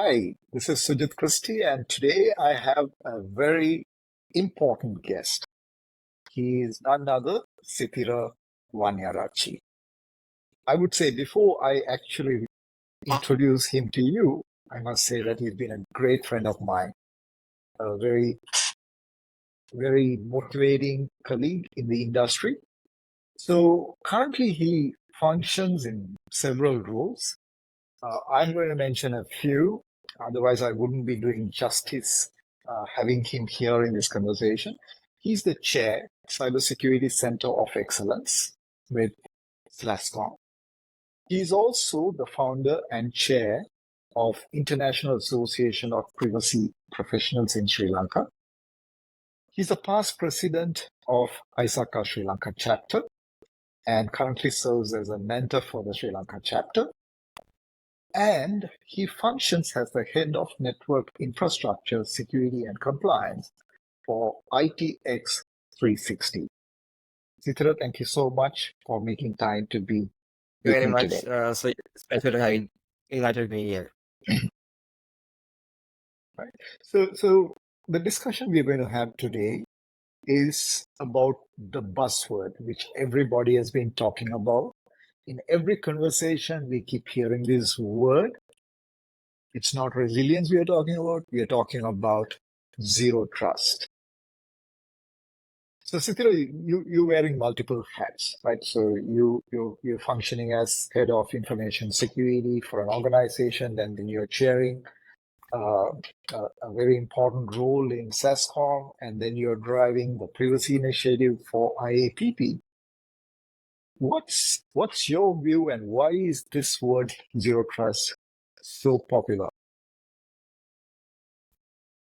Hi, this is Sujit Christy, and today I have a very important guest. He is none other Sithira Wanniarachchi. I would say before I actually introduce him to you, I must say that he's been a great friend of mine, a very motivating colleague in the industry. So currently he functions in several roles. I'm going to mention a few, otherwise I wouldn't be doing justice having him here in this conversation. He's the chair, Cybersecurity Center of Excellence with SLASCOM. He's also the founder and chair of International Association of Privacy Professionals in Sri Lanka. He's a past president of ISACA Sri Lanka chapter and currently serves as a mentor for the Sri Lanka chapter. And he functions as the head of network infrastructure, security, and compliance for ITX 360. Sithira, thank you so much for making time to be with Very me much. today. So it's pleasure to having invited me here. Right. So the discussion we're going to have today is about the buzzword, which everybody has been talking about. In every conversation, we keep hearing this word. It's not resilience we are talking about. We are talking about zero trust. So Sithira, you're wearing multiple hats, right? So you're functioning as head of information security for an organization, and then you're chairing a very important role in SASCOM, and then you're driving the privacy initiative for IAPP. What's your view, and why is this word zero trust so popular?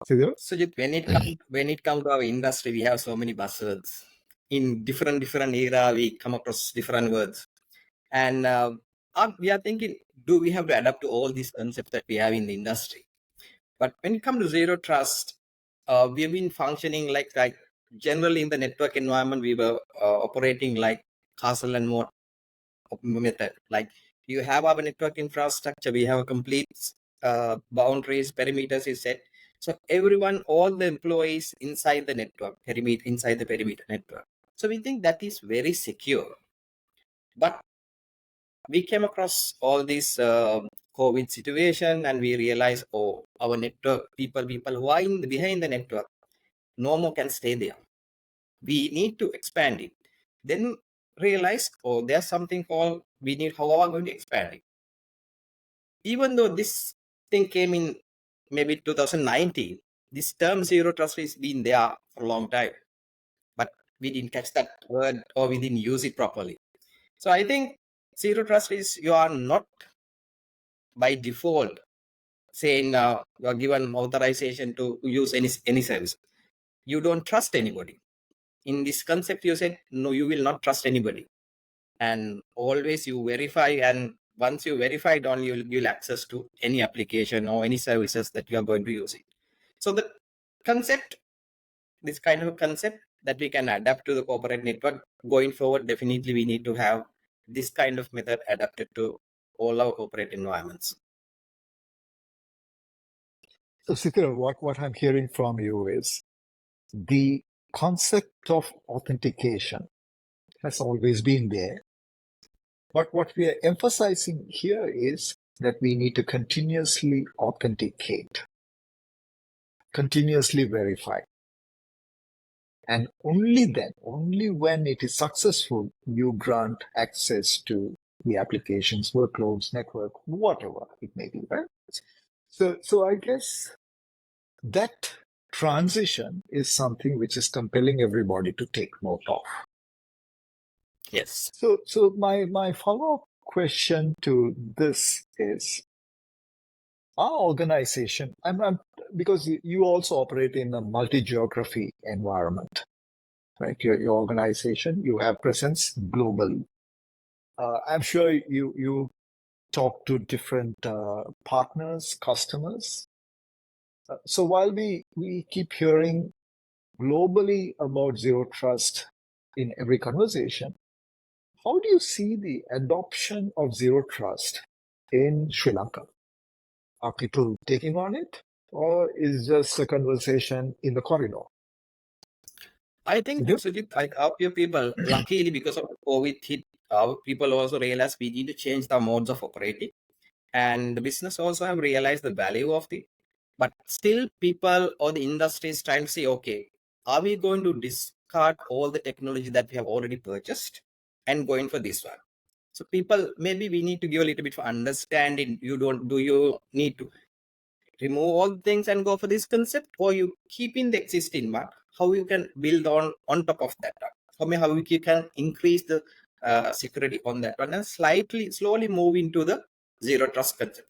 Sithira? Sujit, when it comes to our industry, we have so many buzzwords. In different era, we come across different words, and we are thinking, do we have to adapt to all these concepts that we have in the industry? But when it comes to zero trust, we've been functioning like generally in the network environment, we were operating like castle and moat method. Like you have our network infrastructure, we have a complete boundaries, perimeters is set. So everyone, all the employees inside the network, inside the perimeter network. So we think that is very secure. But we came across all this COVID situation and we realized, oh, our network, people who are behind the network, no more can stay there. We need to expand it. Then realize, oh, there's something called, how are we going to expand it? Even though this thing came in maybe 2019, this term zero trust has been there for a long time, but we didn't catch that word or we didn't use it properly. So I think zero trust is you are not by default saying you are given authorization to use any service. You don't trust anybody. In this concept, you said, no, you will not trust anybody. And always you verify, and once you verified on, you'll access to any application or any services that you are going to use it. So the concept, this kind of concept that we can adapt to the corporate network going forward, definitely we need to have this kind of method adapted to all our corporate environments. So Sithira, what I'm hearing from you is the concept of authentication has always been there. But what we are emphasizing here is that we need to continuously authenticate, continuously verify. And only then, only when it is successful, you grant access to the applications, workloads, network, whatever it may be, right? So I guess that transition is something which is compelling everybody to take note of. Yes. So my follow-up question to this is, our organization, because you also operate in a multi-geography environment, right? Your organization, you have presence globally. I'm sure you talk to different partners, customers. So while we keep hearing globally about zero trust in every conversation, how do you see the adoption of zero trust in Sri Lanka? Are people taking on it, or is just a conversation in the corridor? I think, Sujit? Sujit, like our few people, luckily because of COVID hit, our people also realized we need to change the modes of operating. And the business also have realized the value of it. But still people or the industry is trying to say, okay, are we going to discard all the technology that we have already purchased and going for this one? So people, maybe we need to give a little bit for understanding. Do you need to remove all the things and go for this concept, or you keep in the existing one, how you can build on top of that one? How you can increase the security on that one and slowly move into the zero trust concept.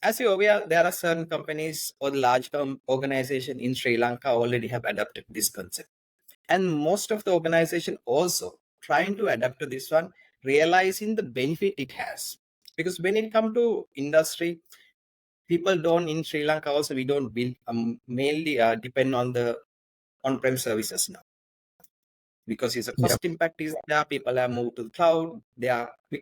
As you're aware, there are certain companies or large organization in Sri Lanka already have adopted this concept. And most of the organization also trying to adapt to this one, realizing the benefit it has. Because when it comes to industry, people don't in Sri Lanka also, we don't build mainly depend on the on-prem services now. Because it's a Yeah. cost impact is there, people have moved to the cloud.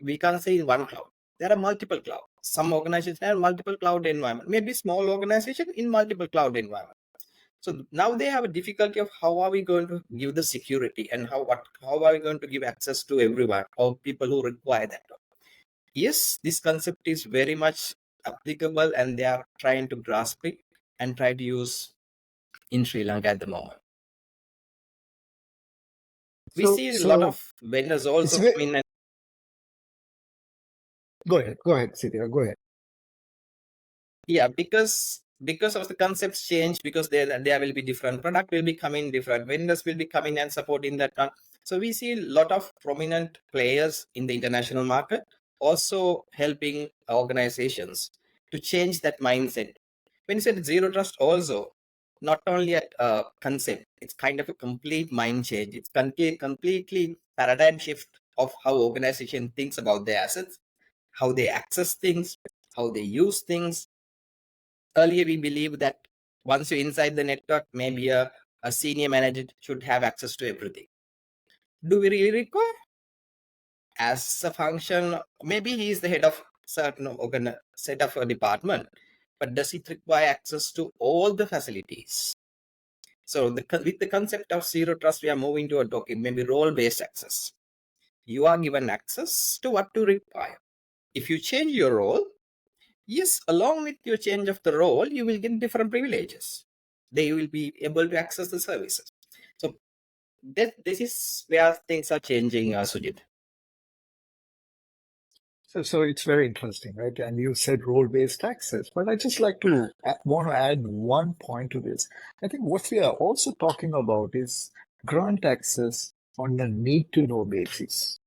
We can't say in one cloud. There are multiple clouds. Some organizations have multiple cloud environment, maybe small organization in multiple cloud environment. So now they have a difficulty of how are we going to give the security and how are we going to give access to everyone or people who require that. Yes, this concept is very much applicable and they are trying to grasp it and try to use in Sri Lanka at the moment. We see a lot of vendors also come in and Go ahead, Sithira, go ahead. yeah, because of the concepts change, because there will be different product will be coming, different vendors will be coming and supporting that one. So we see a lot of prominent players in the international market also helping organizations to change that mindset. When you said zero trust also, not only at concept, it's kind of a complete mind change. It's completely paradigm shift of how organization thinks about their assets, how they access things, how they use things. Earlier, we believed that once you're inside the network, maybe a senior manager should have access to everything. Do we really require? As a function, maybe he is the head of certain set of a department, but does it require access to all the facilities? So with the concept of zero trust, we are moving to a token, maybe role-based access. You are given access to what to require. If you change your role, yes, along with your change of the role, you will get different privileges. They will be able to access the services. So this is where things are changing, Sujit. So it's very interesting, right? And you said role-based access, but I just like to want to add one point to this. I think what we are also talking about is grant access on a need-to-know basis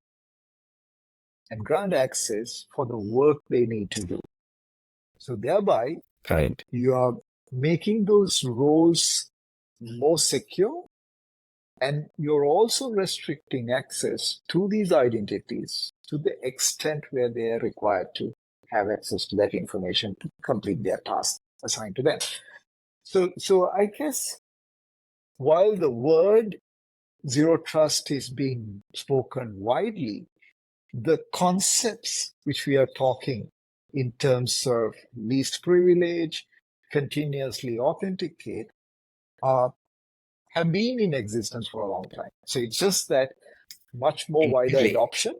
and grant access for the work they need to do. So thereby, Right. you are making those roles more secure, and you're also restricting access to these identities to the extent where they are required to have access to that information to complete their task assigned to them. So I guess while the word zero trust is being spoken widely, the concepts which we are talking in terms of least privilege, continuously authenticate, have been in existence for a long time. So it's just that much more wider Exactly. adoption.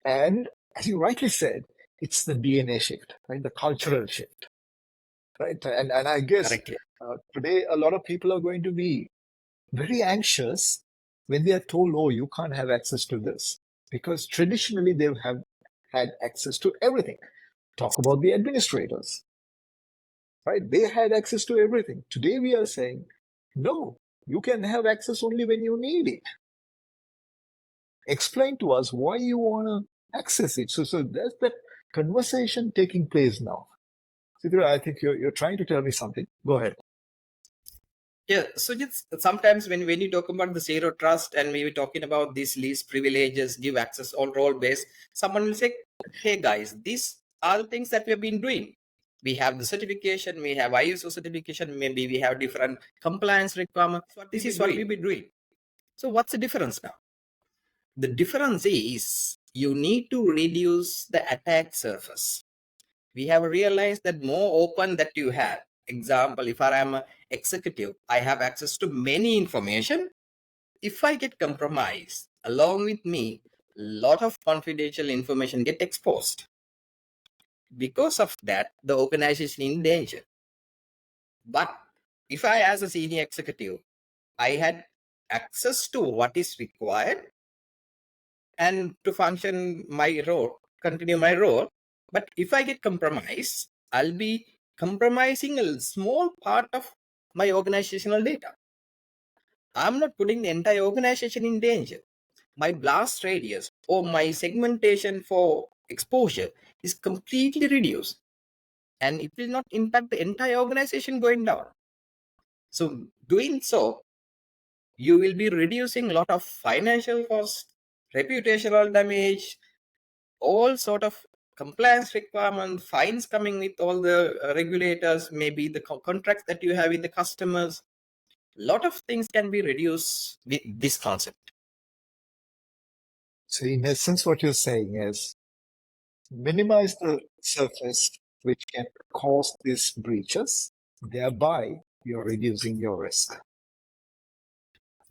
And as you rightly said, it's the DNA shift, right? The cultural shift, right? And I guess Correctly. today a lot of people are going to be very anxious when they are told, oh, you can't have access to this. Because traditionally they have had access to everything. Talk about the administrators, right? They had access to everything. Today we are saying, no, you can have access only when you need it. Explain to us why you want to access it. So there's that conversation taking place now. Sithira, I think you're trying to tell me something. Go ahead. Yeah, so just sometimes when you talk about the zero trust and we were talking about these least privileges, give access on role based, someone will say, hey guys, these are the things that we have been doing. We have the certification, we have ISO certification, maybe we have different compliance requirements. This is what we've been doing. So what's the difference now? The difference is you need to reduce the attack surface. we have realized that more open that you have. Example, if I am an executive, I have access to many information. If I get compromised, along with me, a lot of confidential information get exposed. Because of that, the organization in danger. But if I, as a senior executive, I had access to what is required and to function my role, continue my role. But if I get compromised, I'll be compromising a small part of my organizational data. I'm not putting the entire organization in danger. My blast radius or my segmentation for exposure is completely reduced, and it will not impact the entire organization going down. So doing so, you will be reducing a lot of financial cost, reputational damage, all sort of compliance requirements, fines coming with all the regulators, maybe the contracts that you have with the customers. A lot of things can be reduced with this concept. So in essence, what you're saying is minimize the surface which can cause these breaches, thereby you're reducing your risk.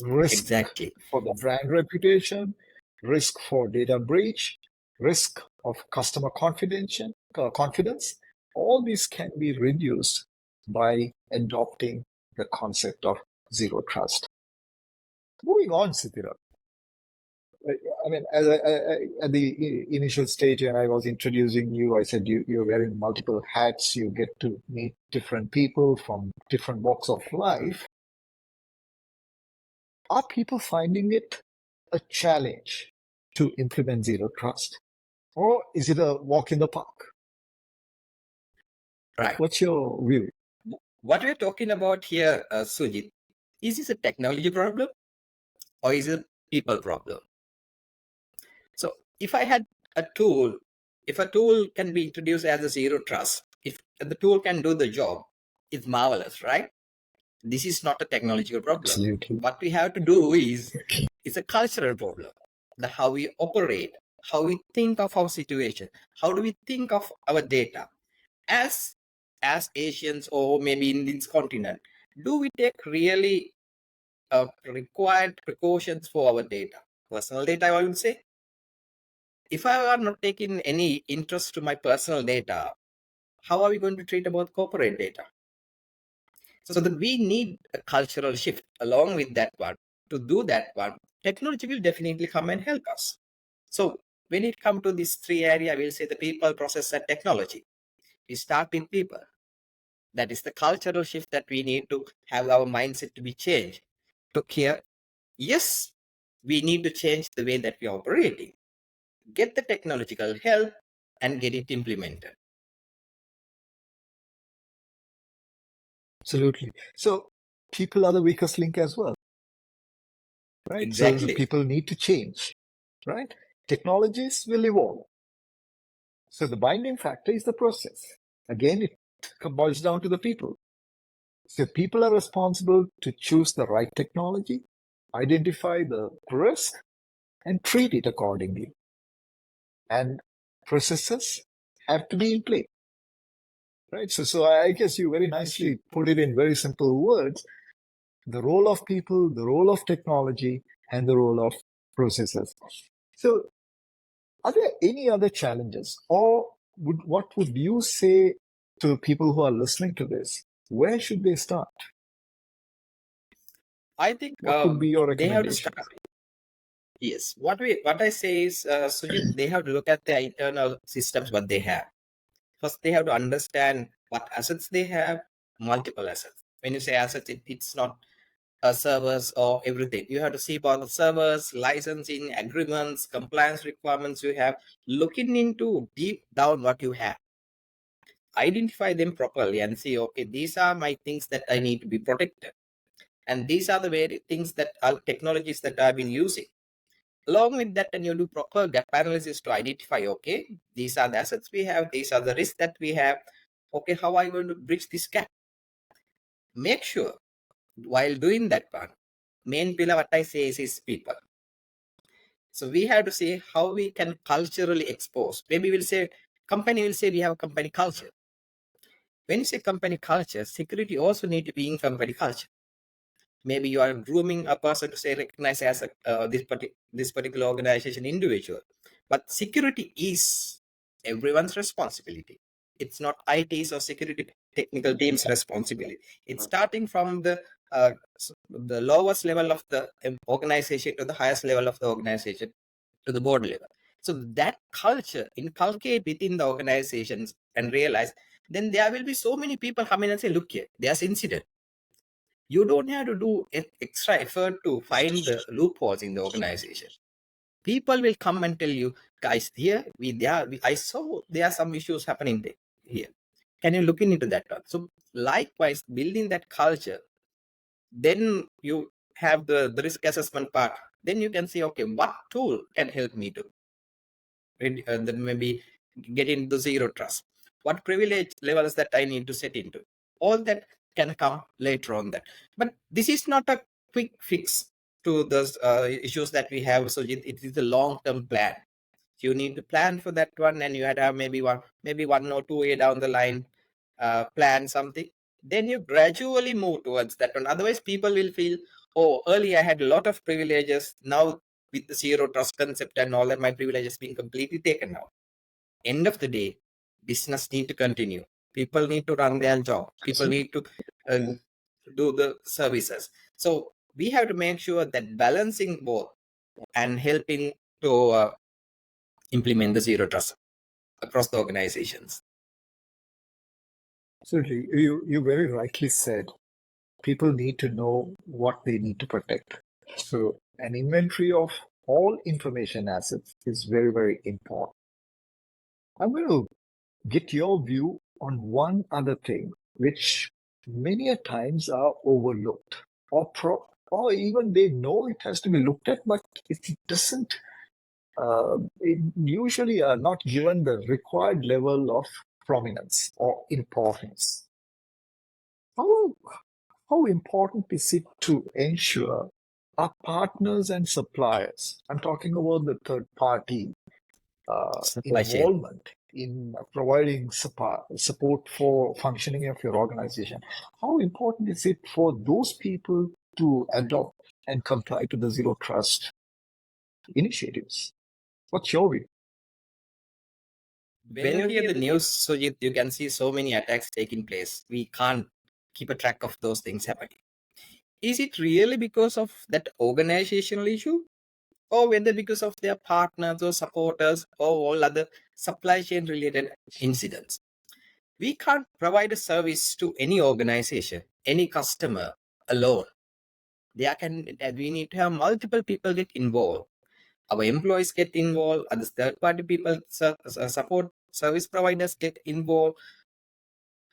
Risk Exactly. for the brand reputation, risk for data breach, risk of customer confidence. All these can be reduced by adopting the concept of zero trust. Moving on, Sithira. I mean, at the initial stage when I was introducing you, I said you're wearing multiple hats. You get to meet different people from different walks of life. Are people finding it a challenge to implement zero trust? Or is it a walk in the park? Right. What's your view? What we're talking about here, Sujit, is this a technology problem or is it a people problem? So if I had a tool, if a tool can be introduced as a zero trust, if the tool can do the job, it's marvelous, right? This is not a technological problem. Absolutely. What we have to do is, it's a cultural problem. The how we operate, how we think of our situation, how do we think of our data. As Asians or maybe in this continent, do we take really required precautions for our data? Personal data, I would say. If I are not taking any interest to my personal data, how are we going to treat about corporate data? So that we need a cultural shift along with that one. To do that one, technology will definitely come and help us. So when it comes to these three areas, we'll say the people, process, and technology. We start with people. That is the cultural shift that we need to have our mindset to be changed. Look here, yes, we need to change the way that we are operating. Get the technological help and get it implemented. Absolutely. So people are the weakest link as well, right? Exactly. So people need to change, right? Technologies will evolve. So the binding factor is the process. Again, it boils down to the people. So people are responsible to choose the right technology, identify the risk, and treat it accordingly. And processes have to be in place. Right. So I guess you very nicely put it in very simple words. The role of people, the role of technology, and the role of processes. So are there any other challenges, or what would you say to people who are listening to this? Where should they start? I think What would be your they have to recommendation? start. Yes, what I say is, Sujit, they have to look at their internal systems, what they have. First, they have to understand what assets they have, multiple assets. When you say assets, it's not servers or everything. You have to see about the servers, licensing, agreements, compliance requirements you have, looking into deep down what you have. Identify them properly and see, okay, these are my things that I need to be protected. And these are the very things that are technologies that I've been using. Along with that, and you do proper gap analysis to identify, okay, these are the assets we have, these are the risks that we have. Okay, how are you going to bridge this gap? Make sure while doing that part, main pillar what I say is people. So we have to see how we can culturally expose. Maybe we'll say Company will say we have a company culture. When you say company culture, security also need to be in company culture. Maybe you are grooming a person to say recognize as this particular organization individual, but security is everyone's responsibility. It's not IT's or security technical team's responsibility. It's starting from the lowest level of the organization to the highest level of the organization to the board level. So that culture inculcate within the organizations and realize, then there will be so many people come in and say, look here, there's incident. You don't have to do an extra effort to find the loopholes in the organization. People will come and tell you, guys, here I saw there are some issues happening there, here. Can you look into that one? So likewise, building that culture, then you have the risk assessment part. Then you can say, okay, what tool can help me to maybe get into zero trust? What privilege levels that I need to set into? All that can come later on that. But this is not a quick fix to those issues that we have. So it is a long-term plan. You need to plan for that one, and you had to have maybe one or two year down the line plan something. Then you gradually move towards that one. Otherwise, people will feel, oh, earlier I had a lot of privileges. Now with the zero trust concept and all that, my privileges being completely taken out. End of the day, business need to continue. People need to run their job. People need to do the services. So we have to make sure that balancing both and helping to implement the zero trust across the organizations. Absolutely. You very rightly said people need to know what they need to protect. So an inventory of all information assets is very, very important. I'm going to get your view on one other thing, which many a times are overlooked, or even they know it has to be looked at, but it doesn't. It usually are not given the required level of prominence or importance. How important is it to ensure our partners and suppliers? I'm talking about the third party Supply chain. involvement in providing support for functioning of your organization. How important is it for those people to adopt and comply to the zero trust initiatives? What's your view? When you hear the news, Sujit, you can see so many attacks taking place. We can't keep a track of those things happening. Is it really because of that organizational issue, or whether because of their partners or supporters or all other supply chain related incidents? We can't provide a service to any organization, any customer alone. We need to have multiple people get involved. Our employees get involved, other third party people, support service providers get involved.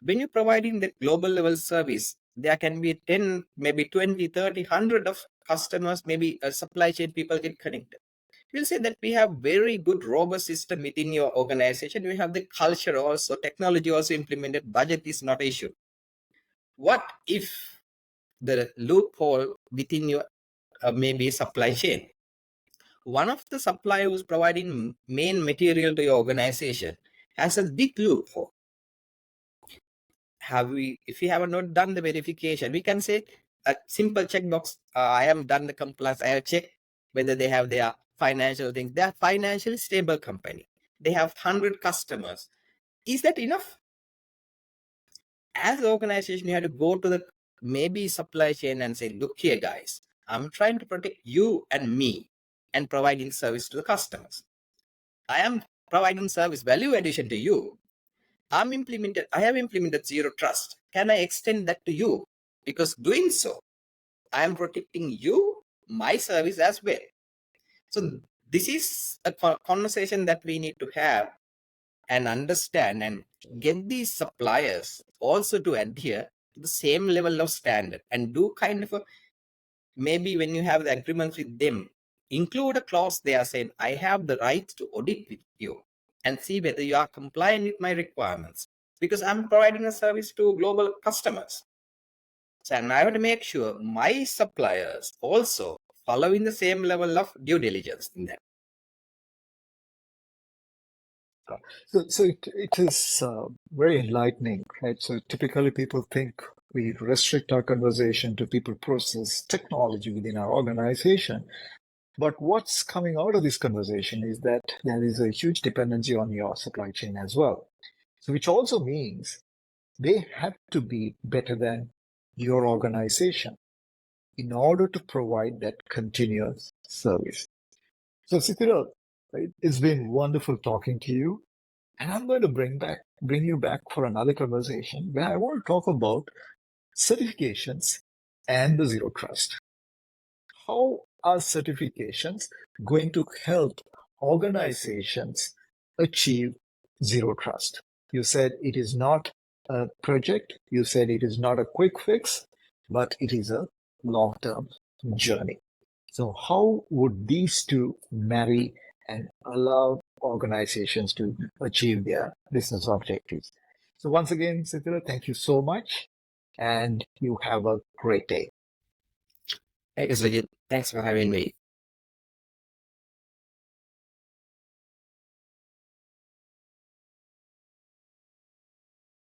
When you're providing the global level service, there can be 10, maybe 20, 30, 100 of customers, maybe a supply chain people get connected. We'll say that we have very good robust system within your organization. We have the culture also, technology also implemented, budget is not an issue. What if the loophole within your maybe supply chain? One of the supplier who's providing main material to your organization has a big loophole. If we have not done the verification, we can say a simple checkbox. I have done the compliance. I have checked whether they have their financial things. They are financially stable company. They have 100 customers. Is that enough? As an organization, you have to go to the maybe supply chain and say, look here, guys, I'm trying to protect you and me and providing service to the customers. I am providing service value addition to you. I have implemented zero trust. Can I extend that to you? Because doing so, I am protecting you, my service as well. So this is a conversation that we need to have and understand and get these suppliers also to adhere to the same level of standard and do kind of a, maybe when you have the agreements with them, include a clause there saying, I have the right to audit with you and see whether you are compliant with my requirements, because I'm providing a service to global customers. So, and I have to make sure my suppliers also following the same level of due diligence in that. So it is very enlightening, right? So typically people think we restrict our conversation to people, process, technology within our organization. But what's coming out of this conversation is that there is a huge dependency on your supply chain as well. So which also means they have to be better than your organization in order to provide that continuous service. So Sithira, right, it's been wonderful talking to you. And I'm going to bring you back for another conversation where I want to talk about certifications and the zero trust. How are certifications going to help organizations achieve zero trust? You said it is not a project, you said it is not a quick fix, but it is a long-term journey. So how would these two marry and allow organizations to achieve their business objectives? So once again, Sithira, thank you so much, and you have a great day. Hey, Sujit, thanks for having me.